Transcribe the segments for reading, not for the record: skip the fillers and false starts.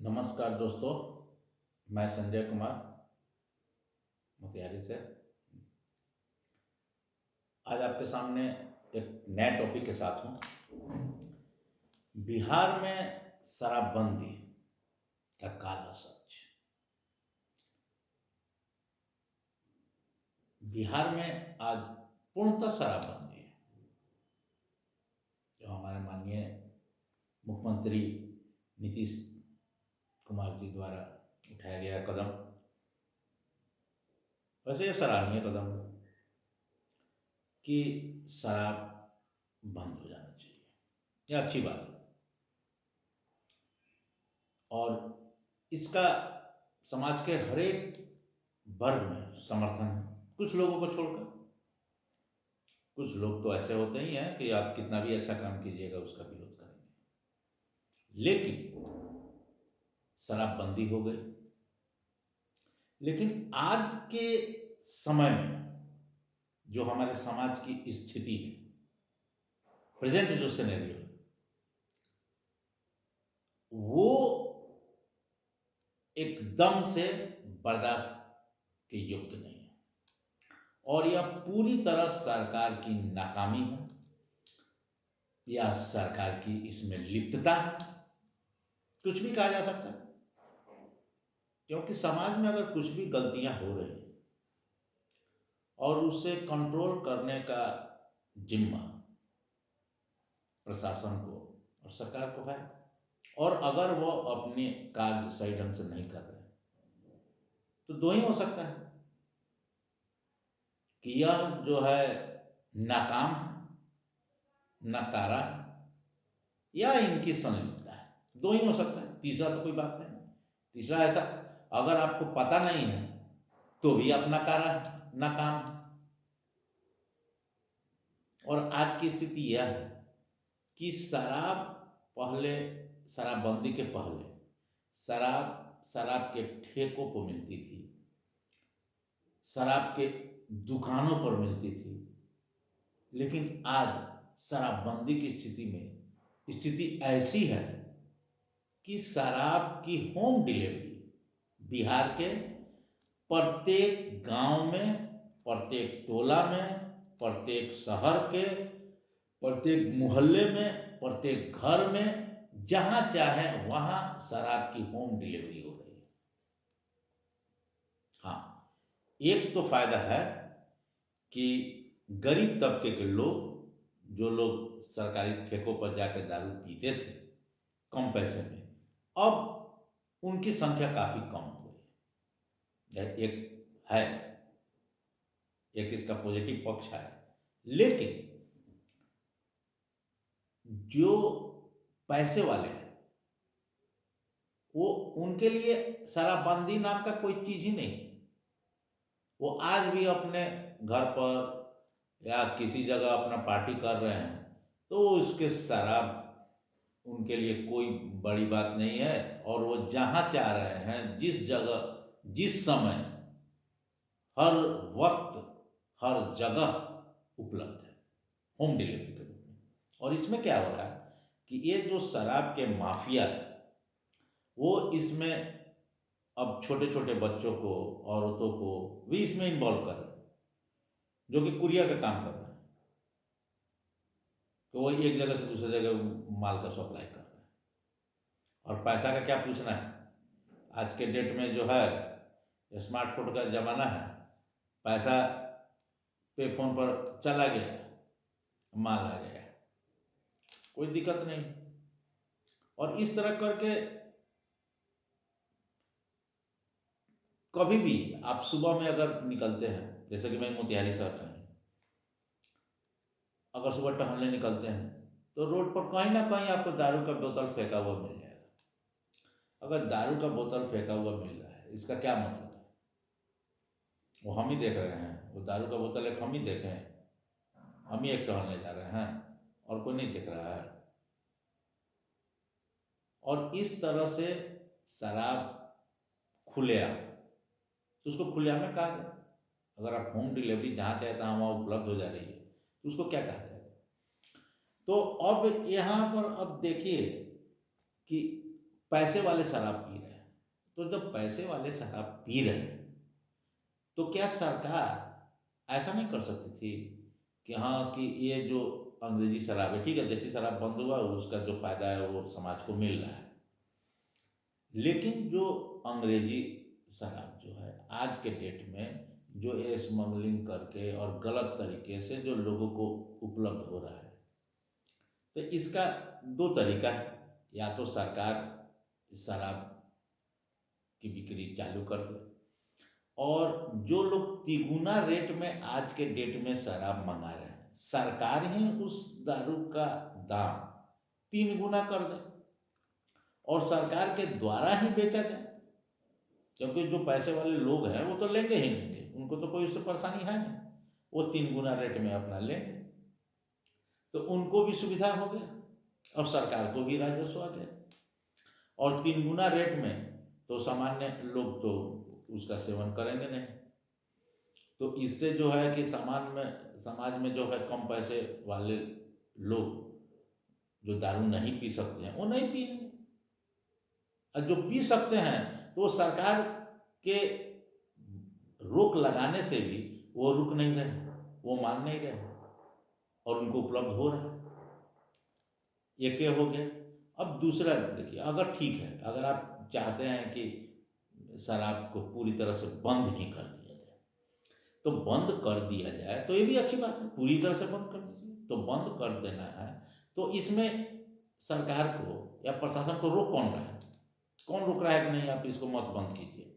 नमस्कार दोस्तों। मैं संजय कुमार मोतिहारी से आज आपके सामने एक नए टॉपिक के साथ हूँ। बिहार में शराबबंदी का काला सच। बिहार में आज पूर्णतः शराबबंदी है, जो हमारे माननीय मुख्यमंत्री नीतीश कुमार जी द्वारा उठाया गया कदम, वैसे ये सराहनीय कदम है कि शराब बंद हो जाना चाहिए। यह अच्छी बात है और इसका समाज के हर एक वर्ग में समर्थन है, कुछ लोगों को छोड़कर। कुछ लोग तो ऐसे होते ही हैं कि आप कितना भी अच्छा काम कीजिएगा उसका विरोध करेंगे। लेकिन शराबबंदी हो गई, लेकिन आज के समय में जो हमारे समाज की स्थिति है, प्रेजेंट जो सिनेरियो है, वो एकदम से बर्दाश्त के योग्य नहीं है और यह पूरी तरह सरकार की नाकामी है या सरकार की इसमें लिप्तता, कुछ भी कहा जा सकता है। क्योंकि समाज में अगर कुछ भी गलतियां हो रही हैं और उसे कंट्रोल करने का जिम्मा प्रशासन को और सरकार को है, और अगर वो अपने कार्य सही ढंग से नहीं कर रहे तो दो ही हो सकता है कि यह जो है नाकाम, नकारा, या इनकी संलिप्तता है। दो ही हो सकता है, तीसरा तो कोई बात नहीं। तीसरा ऐसा, अगर आपको पता नहीं है तो भी आप नकारा, नाकाम। और आज की स्थिति यह है कि शराबबंदी के पहले शराब के ठेकों पर मिलती थी, शराब के दुकानों पर मिलती थी। लेकिन आज शराबबंदी की स्थिति ऐसी है कि शराब की होम डिलीवरी बिहार के प्रत्येक गांव में, प्रत्येक टोला में, प्रत्येक शहर के प्रत्येक मोहल्ले में, प्रत्येक घर में, जहां चाहे वहां शराब की होम डिलीवरी हो रही है। हाँ, एक तो फायदा है कि गरीब तबके के लोग, जो लोग सरकारी ठेकों पर जाकर दारू पीते थे कम पैसे में, अब उनकी संख्या काफी कम हो गई है। एक इसका पॉजिटिव पक्ष है। लेकिन जो पैसे वाले हैं, वो उनके लिए शराबबंदी नाम का कोई चीज ही नहीं। वो आज भी अपने घर पर या किसी जगह अपना पार्टी कर रहे हैं तो उसके शराब उनके लिए कोई बड़ी बात नहीं है, और वो जहां चाह रहे हैं, जिस जगह, जिस समय, हर वक्त, हर जगह उपलब्ध है होम डिलीवरी के रूप में। और इसमें क्या हो रहा है कि ये जो शराब के माफिया है, वो इसमें अब छोटे छोटे बच्चों को, औरतों को भी इसमें इन्वॉल्व कर रहे हैं, जो कि कुरियर का काम कर रहे हैं। तो वो एक जगह से दूसरी जगह माल का सप्लाई कर रहे हैं। और पैसा का क्या पूछना है, आज के डेट में जो है स्मार्टफोन का जमाना है, पैसा पे फोन पर चला गया, माल आ गया, कोई दिक्कत नहीं। और इस तरह करके कभी भी आप सुबह में अगर निकलते हैं, जैसे कि मैं मोतिहारी शहर का हूं, अगर सुबह टहलने निकलते हैं तो रोड पर कहीं ना कहीं आपको दारू का बोतल फेंका हुआ मिल जाएगा। अगर दारू का बोतल फेंका हुआ मिल रहा है, इसका क्या मतलब है? वो हम ही देख रहे हैं, वो दारू का बोतल एक हम ही देखे हैं, हम ही एक टहलने जा रहे हैं और कोई नहीं देख रहा है। और इस तरह से शराब खुलेआम, तो उसको खुलेआम में कहा जाए। अगर आप होम डिलीवरी जहाँ चाहे तहाँ वहाँ उपलब्ध हो जा रही है तो उसको क्या कहा जाएगा? तो अब यहाँ पर अब देखिए कि पैसे वाले शराब पी रहे हैं। तो जब पैसे वाले शराब पी रहे हैं तो क्या सरकार ऐसा नहीं कर सकती थी कि हाँ कि ये जो अंग्रेजी शराब है, ठीक है, देसी शराब बंद हुआ, उसका जो फायदा है वो समाज को मिल रहा है, लेकिन जो अंग्रेजी शराब जो है आज के डेट में जो ये स्मगलिंग करके और गलत तरीके से जो लोगों को उपलब्ध हो रहा है, तो इसका दो तरीका है। या तो सरकार शराब की बिक्री चालू कर दे, और जो लोग तिगुना रेट में आज के डेट में शराब मंगा रहे हैं, सरकार ही उस दारू का दाम 3 गुना कर दे और सरकार के द्वारा ही बेचा जाए, क्योंकि जो पैसे वाले लोग हैं वो तो लेंगे ही लेंगे, उनको तो कोई उससे परेशानी है नहीं, वो 3 गुना रेट में अपना लेंगे, तो उनको भी सुविधा हो गया और सरकार को भी राजस्व आ गया। और 3 गुना रेट में तो सामान्य लोग तो उसका सेवन करेंगे नहीं, तो इससे जो है कि समाज में जो है कम पैसे वाले लोग जो दारू नहीं पी सकते हैं वो नहीं पिएंगे, और जो पी सकते हैं तो वो सरकार के रोक लगाने से भी वो रुक नहीं रहे, वो मान नहीं रहे और उनको उपलब्ध हो रहा है। एक ये हो गया। अब दूसरा देखिए, अगर ठीक है, अगर आप चाहते हैं कि शराब को पूरी तरह से बंद ही कर दिया जाए, तो बंद कर दिया जाए तो ये भी अच्छी बात है, पूरी तरह से बंद कर दीजिए। तो बंद कर देना है तो इसमें सरकार को या प्रशासन को रोक कौन रहा है? कौन रोक रहा है कि नहीं आप इसको मत बंद कीजिए,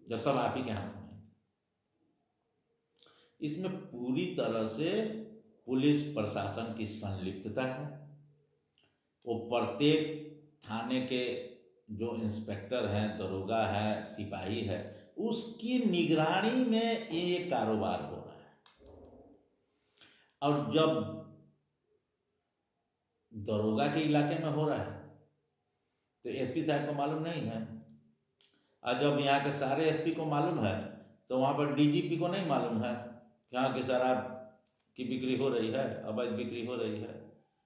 जब सब आप ही के हाथ में है? इसमें पूरी तरह से पुलिस प्रशासन की संलिप्तता है। वो प्रत्येक थाने के जो इंस्पेक्टर हैं, दरोगा है, सिपाही है, उसकी निगरानी में ये कारोबार हो रहा है। और जब दरोगा के इलाके में हो रहा है तो एसपी साहब को मालूम नहीं है, और जब यहाँ के सारे एसपी को मालूम है तो वहाँ पर डीजीपी को नहीं मालूम है कि यहाँ की शराब की बिक्री हो रही है, अवैध बिक्री हो रही है।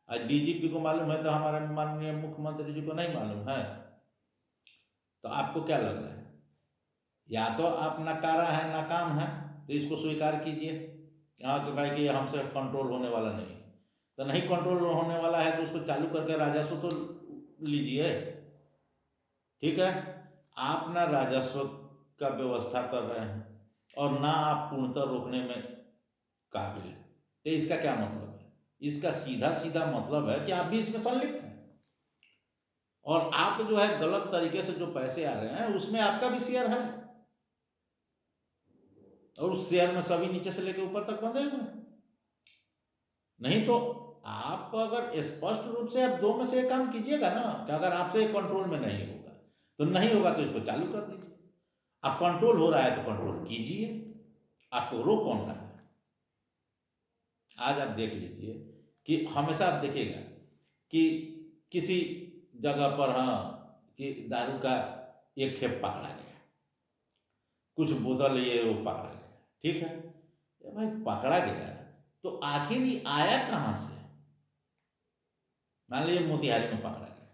आज डीजीपी को मालूम है तो हमारे माननीय मुख्यमंत्री जी को नहीं मालूम है। तो आपको क्या लग रहा है? या तो आप नकारा है, नाकाम है, तो इसको स्वीकार कीजिए हाँ कि भाई कि ये हमसे कंट्रोल होने वाला नहीं, तो नहीं कंट्रोल होने वाला है तो उसको चालू करके राजस्व तो लीजिए। ठीक है, आप ना राजस्व का व्यवस्था कर रहे हैं और ना आप पूर्णतः रोकने में काबिल, तो इसका क्या मतलब है? इसका सीधा सीधा मतलब है कि आप भी इसमें संलिप्त हैं और आप जो है गलत तरीके से जो पैसे आ रहे हैं उसमें आपका भी शेयर है, और उस शेयर में सभी नीचे से लेकर ऊपर तक बंधे हुए हैं। नहीं तो आप अगर स्पष्ट रूप से आप दो में से एक काम कीजिएगा ना कि अगर आपसे कंट्रोल में नहीं होगा तो नहीं होगा, तो इसको चालू कर दीजिए। अब कंट्रोल हो रहा है तो कंट्रोल कीजिए, आपको रोक कौन रहा है? आज आप देख लीजिए कि हमेशा आप देखिएगा कि किसी जगह पर हाँ कि दारू का एक खेप पकड़ा गया, कुछ बोतल ये वो पकड़ा गया, ठीक है, भाई पकड़ा गया तो आखिर ये आया कहाँ से? मान लीजिए मोतिहारी में पकड़ा गया,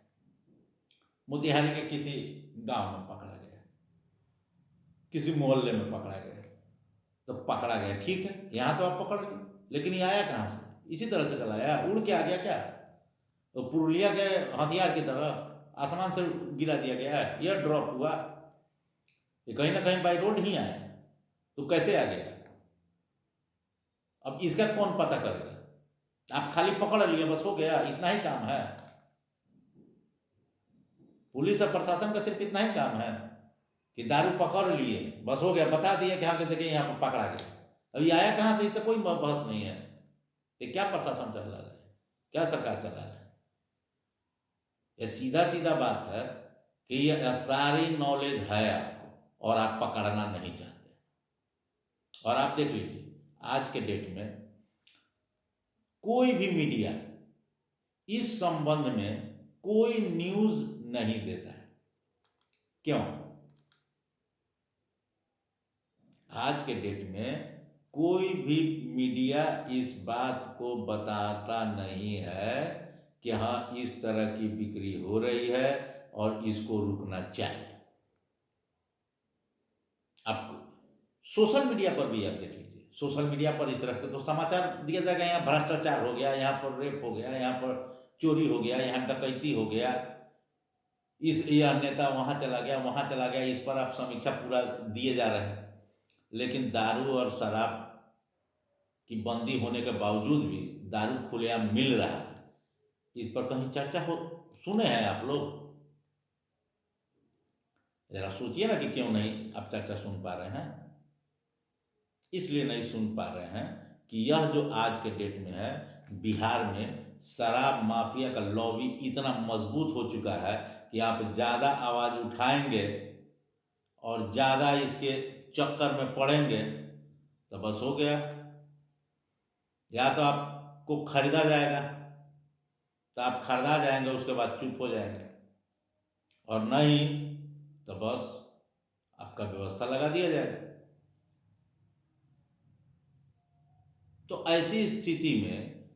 मोतिहारी के किसी गांव में पकड़ा गया, किसी मोहल्ले में पकड़ा गया, तो पकड़ा गया, ठीक है, यहाँ तो आप पकड़ लिए, लेकिन ये आया कहाँ से? इसी तरह से चला आया, उड़ के आ गया क्या? तो पुरुलिया के हथियार की तरह आसमान से गिरा दिया गया है, यह ड्रॉप हुआ, ये कहीं ना कहीं बाई रोड ही आया, तो कैसे आ गया? अब इसका कौन पता करेगा? आप खाली पकड़ लिए बस हो गया, इतना ही काम है। पुलिस और प्रशासन का सिर्फ इतना ही काम है कि दारू पकड़ लिए बस हो गया, बता दिया कि हाँ कि देखिए यहाँ पर पकड़ा गया। अब ये आया कहाँ से, इससे कोई बहस नहीं है। ये क्या प्रशासन चला रहा है, क्या सरकार चला रहा है? ये सीधा सीधा बात है कि ये सारी नॉलेज है आपको और आप पकड़ना नहीं चाहते। और आप देख लीजिए आज के डेट में कोई भी मीडिया इस संबंध में कोई न्यूज नहीं देता है। क्यों? आज के डेट में कोई भी मीडिया इस बात को बताता नहीं है कि हाँ इस तरह की बिक्री हो रही है, और इसको रुकना चाहिए। आप सोशल मीडिया पर भी आप देख लीजिए, सोशल मीडिया पर इस तरह के तो समाचार दिया जाएगा, यहाँ भ्रष्टाचार हो गया, यहाँ पर रेप हो गया, यहाँ पर चोरी हो गया, यहाँ डकैती हो गया, इस यह नेता वहाँ चला गया, वहाँ चला गया, इस पर आप समीक्षा पूरा दिए जा रहे हैं। लेकिन दारू और शराब की बंदी होने के बावजूद भी दारू खुलेआम मिल रहा है, इस पर कहीं चर्चा हो सुने हैं आप लोग? जरा सोचिए ना कि क्यों नहीं आप चर्चा सुन पा रहे हैं। इसलिए नहीं सुन पा रहे हैं कि यह जो आज के डेट में है, बिहार में शराब माफिया का लॉबी इतना मजबूत हो चुका है कि आप ज़्यादा आवाज़ उठाएंगे और ज़्यादा इसके चक्कर में पड़ेंगे तो बस हो गया, या तो आपको खरीदा जाएगा तो आप खरीदा जाएंगे, उसके बाद चुप हो जाएंगे, और नहीं तो बस आपका व्यवस्था लगा दिया जाएगा। तो ऐसी स्थिति में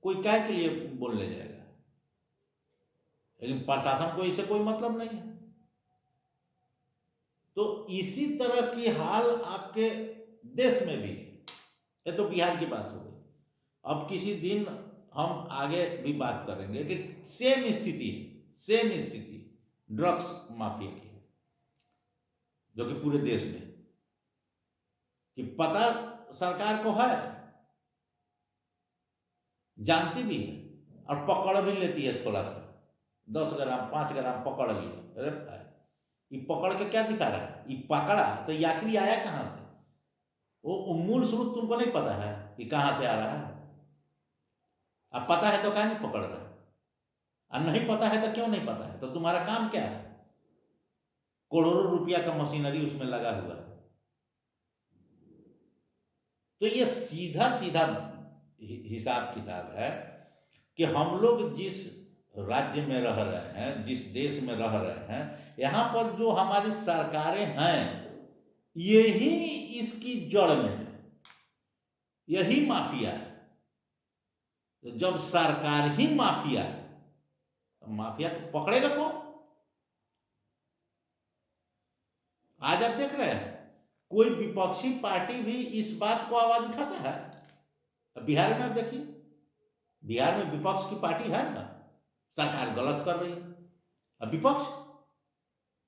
कोई क्या के लिए बोलने जाएगा? लेकिन प्रशासन को इससे कोई मतलब नहीं है। तो इसी तरह की हाल आपके देश में भी है। ये तो बिहार की बात हो गई। अब किसी दिन हम आगे भी बात करेंगे कि सेम स्थिति ड्रग्स माफिया की है, जो कि पूरे देश में कि पता सरकार को है, जानती भी है और पकड़ भी लेती है। थोड़ा सा 10 ग्राम 5 ग्राम पकड़ लिया, अरे भाई ये पकड़ के क्या दिखा रहा है? ये पकड़ा तो ये आखिरी आया कहाँ से? वो मूल स्रोत तुमको नहीं पता है कि कहाँ से आ रहा है। अब पता है तो क्या नहीं पकड़ रहा है, और नहीं पता है तो क्यों नहीं पता है? तो तुम्हारा काम क्या है? करोड़ों रुपया का मशीनरी उसमें लगा हुआ है। तो ये सीधा सीधा हिसाब किताब है कि हम लोग जिस राज्य में रह रहे हैं, जिस देश में रह रहे हैं, यहाँ पर जो हमारी सरकारें हैं, यही इसकी जड़ में है, यही माफिया है। तो जब सरकार ही माफिया है तो माफिया को पकड़ेगा कौन? आज आप देख रहे हैं कोई विपक्षी पार्टी भी इस बात को आवाज उठाता है? बिहार में आप देखिए, बिहार में विपक्ष की पार्टी है ना, सरकार गलत कर रही है, अब विपक्ष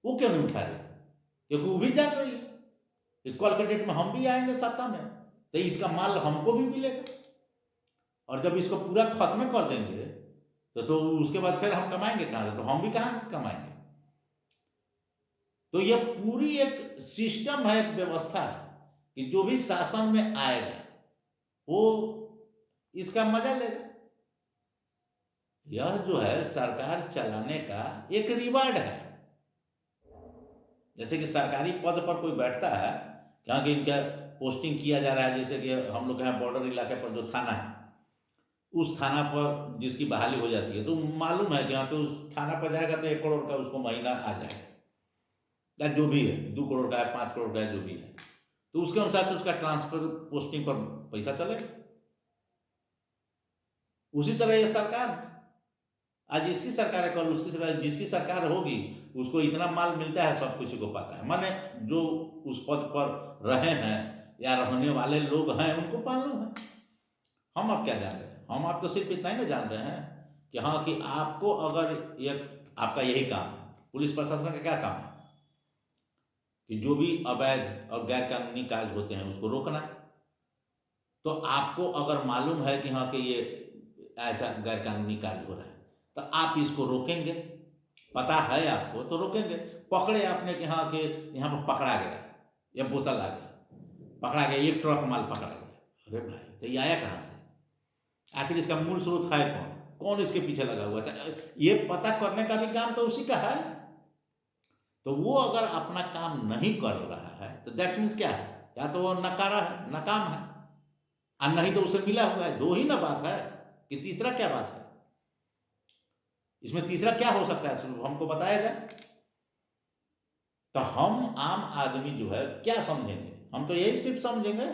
वो क्यों नहीं उठा रही? क्योंकि वो भी जान रही है कि कल के डेट में हम भी आएंगे सत्ता में, तो इसका माल हमको भी मिलेगा, और जब इसको पूरा खत्म कर देंगे तो उसके बाद फिर हम कमाएंगे कहाँ से? तो हम भी कहाँ कमाएंगे? तो यह पूरी एक सिस्टम है, एक व्यवस्था है कि जो भी शासन में आएगा वो इसका मजा लेगा। यह जो है सरकार चलाने का एक रिवार्ड है। जैसे कि सरकारी पद पर कोई बैठता है, यहाँ कि इनका पोस्टिंग किया जा रहा है, जैसे कि हम लोग यहाँ बॉर्डर इलाके पर जो थाना है, उस थाना पर जिसकी बहाली हो जाती है, तो मालूम है कि यहाँ पे उस थाना पर जाएगा तो 1 करोड़ का उसको महीना आ जाएगा, या जो भी है 2 करोड़ का है, 5 करोड़ का है, जो भी है, तो उसके अनुसार से उसका ट्रांसफर पोस्टिंग पर पैसा चले। उसी तरह ये सरकार, आज इसकी सरकार है, कल उसकी सरकार, जिसकी सरकार होगी उसको इतना माल मिलता है, सब किसी को पता है। माने जो उस पद पर रहे हैं या रहने वाले लोग हैं उनको मालूम है। हम अब क्या जान रहे हैं? हम आप तो सिर्फ इतना ही ना जान रहे हैं कि हाँ, कि आपको अगर एक आपका यही काम है, पुलिस प्रशासन का क्या काम है कि जो भी अवैध और गैर कानूनी कार्य होते हैं उसको रोकना। तो आपको अगर मालूम है कि हाँ कि ये ऐसा गैर कानूनी कार्य हो रहा है, तो आप इसको रोकेंगे, पता है आपको तो रोकेंगे। पकड़े आपने कि हाँ कि यहाँ पर पकड़ा गया या बोतल आ गया, पकड़ा गया, 1 ट्रक माल पकड़ा गया, अरे भाई तो ये आया कहाँ से? आखिर इसका मूल स्रोत है कौन? कौन इसके पीछे लगा हुआ था? ये पता करने का भी काम तो उसी का है। तो वो अगर अपना काम नहीं कर रहा है तो दैट्स मीन्स क्या है? या तो वो नकारा है, नाकाम है, और नहीं तो उसे मिला हुआ है। 2 ही ना बात है कि तीसरा क्या बात है? इसमें तीसरा क्या हो सकता है, हमको बताया जाए। तो हम आम आदमी जो है क्या समझेंगे? हम तो यही सिर्फ समझेंगे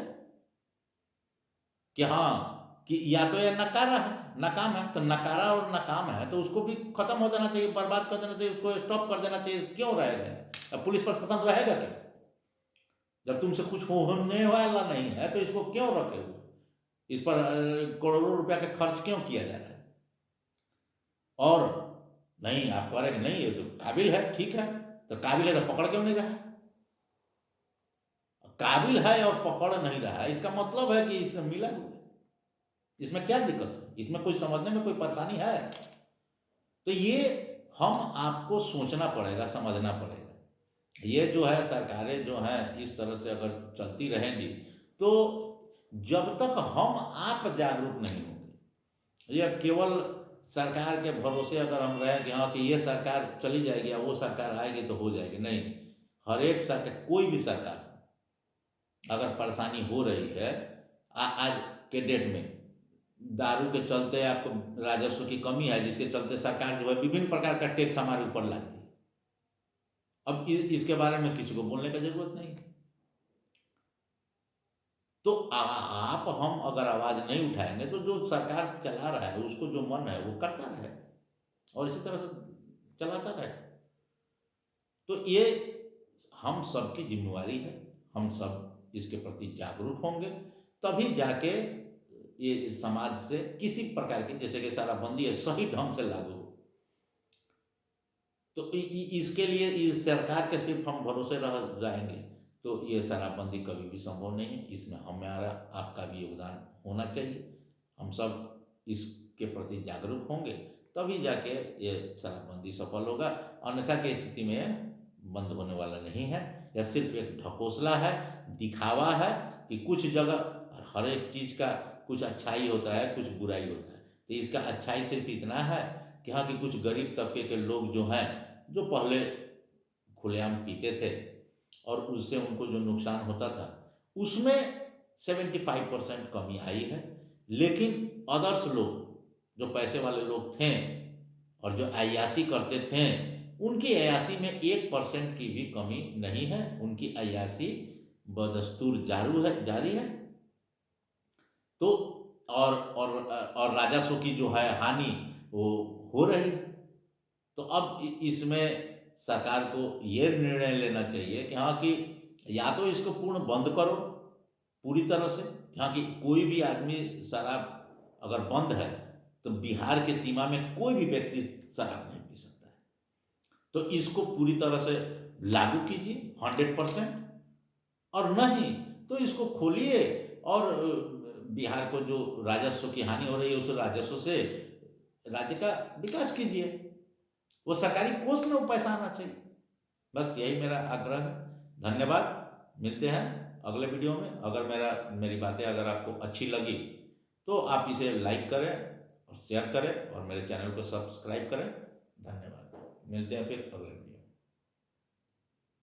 कि हाँ कि या तो ये नकारा है, नाकाम है, तो नकारा और नाकाम है तो उसको भी खत्म हो जाना चाहिए, बर्बाद कर देना चाहिए, उसको स्टॉप कर देना चाहिए। क्यों रहेगा? अब पुलिस प्रशासन रहेगा क्या जब तुमसे कुछ होने वाला नहीं है? तो इसको क्यों रखे हुए? इस पर करोड़ों रुपया का खर्च क्यों किया जा रहा है? और नहीं, आप कह रहे हैं कि नहीं ये तो काबिल है, ठीक है, तो काबिल है तो पकड़ क्यों नहीं रहा है? काबिल है और पकड़ नहीं रहा है, इसका मतलब है कि इसमें मिला हुआ है। इसमें क्या दिक्कत है? इसमें कोई समझने में कोई परेशानी है? तो ये हम आपको सोचना पड़ेगा, समझना पड़ेगा। ये जो है सरकारें जो हैं इस तरह से अगर चलती रहेंगी तो जब तक हम आप जागरूक नहीं होंगे, या केवल सरकार के भरोसे अगर हम रहें कि हाँ कि ये सरकार चली जाएगी या वो सरकार आएगी तो हो जाएगी, नहीं। हर एक सरकार, कोई भी सरकार अगर परेशानी हो रही है, आज के डेट में दारू के चलते आपको राजस्व की कमी है, जिसके चलते सरकार जो है विभिन्न प्रकार का टैक्स हमारे ऊपर लाती है। अब इसके बारे में किसी को बोलने का जरूरत नहीं। तो आप हम अगर आवाज नहीं उठाएंगे तो जो सरकार चला रहा है उसको जो मन है वो करता रहे और इसी तरह से चलाता रहे। तो ये हम सबकी जिम्मेवारी है, हम सब इसके प्रति जागरूक होंगे तभी जाके ये समाज से किसी प्रकार की, जैसे कि शराबबंदी है, सही ढंग से लागू हो। तो इसके लिए इस सरकार के सिर्फ हम भरोसे रह जाएंगे तो ये शराबबंदी कभी भी संभव नहीं है। इसमें हमारा आपका भी योगदान होना चाहिए। हम सब इसके प्रति जागरूक होंगे तभी जाके ये शराबबंदी सफल होगा, अन्यथा की स्थिति में बंद होने वाला नहीं है। यह सिर्फ एक ढकोसला है, दिखावा है कि कुछ जगह हर एक चीज़ का कुछ अच्छाई होता है, कुछ बुराई होता है। तो इसका अच्छाई सिर्फ इतना है कि हाँ कि कुछ गरीब तबके के लोग जो हैं, जो पहले खुलेआम पीते थे और उससे उनको जो नुकसान होता था उसमें 75% कमी आई है। लेकिन अदर्स लोग, जो पैसे वाले लोग थे और जो अय्याशी करते थे, उनकी अय्याशी में 1% की भी कमी नहीं है। उनकी अय्याशी बदस्तूर जारी है। तो और राजस्व की जो है हानि वो हो रही है। तो अब इसमें सरकार को ये निर्णय लेना चाहिए कि हाँ कि या तो इसको पूर्ण बंद करो पूरी तरह से, हाँ कि कोई भी आदमी शराब अगर बंद है तो बिहार के सीमा में कोई भी व्यक्ति शराब नहीं पी सकता है। तो इसको पूरी तरह से लागू कीजिए 100%, और नहीं तो इसको खोलिए और बिहार को जो राजस्व की हानि हो रही है उस राजस्व से राज्य का विकास कीजिए। वो सरकारी कोष में वो पैसा आना चाहिए। बस यही मेरा आग्रह है। धन्यवाद। मिलते हैं अगले वीडियो में। अगर मेरी बातें अगर आपको अच्छी लगी तो आप इसे लाइक करें और शेयर करें और मेरे चैनल को सब्सक्राइब करें। धन्यवाद। मिलते हैं फिर अगले वीडियो।